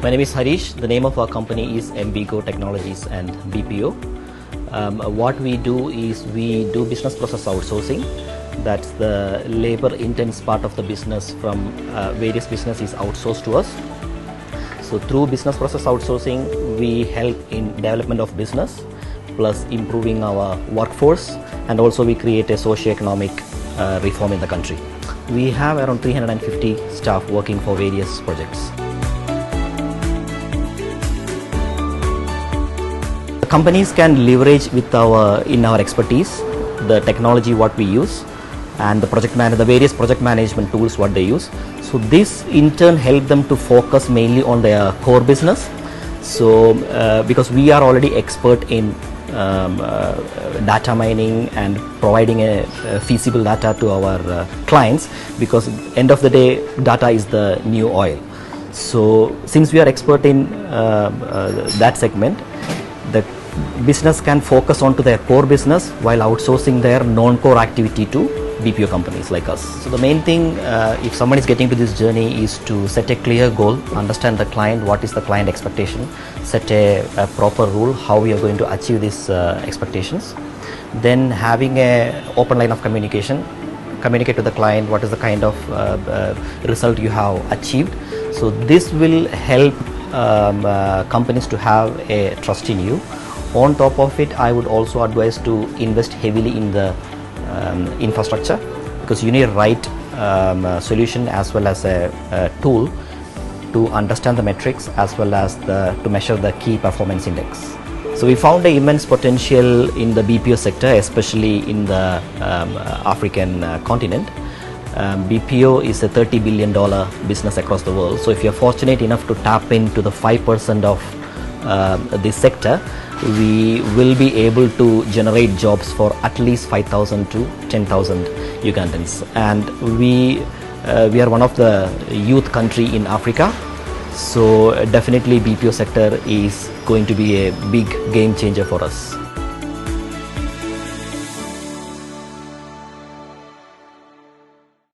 My name is Hareesh. The name of our company is Emvigo Technologies and BPO. What we do is we do business process outsourcing. That's the labor intense part of the business from various businesses outsourced to us. So through business process outsourcing, we help in development of business, plus improving our workforce, and also we create a socio-economic reform in the country. We have around 350 staff working for various projects. Companies can leverage in our expertise, the technology what we use, and the various project management tools what they use. So this in turn help them to focus mainly on their core business. So because we are already expert in data mining and providing a feasible data to our clients, because end of the day data is the new oil. So since we are expert in that segment, the business can focus on to their core business while outsourcing their non-core activity to BPO companies like us. So the main thing, if someone is getting to this journey, is to set a clear goal, understand the client, what is the client expectation, set a proper rule how we are going to achieve these expectations. Then having a open line of communication, communicate to the client what is the kind of result you have achieved. So this will help companies to have a trust in you. On top of it, I would also advise to invest heavily in the infrastructure, because you need a right solution as well as a tool to understand the metrics as well as to measure the key performance index. So we found an immense potential in the BPO sector, especially in the African continent. BPO is a $30 billion business across the world. So if you're fortunate enough to tap into the 5% of this sector, we will be able to generate jobs for at least 5,000 to 10,000 Ugandans. And we are one of the youth country in Africa. So definitely BPO sector is going to be a big game changer for us.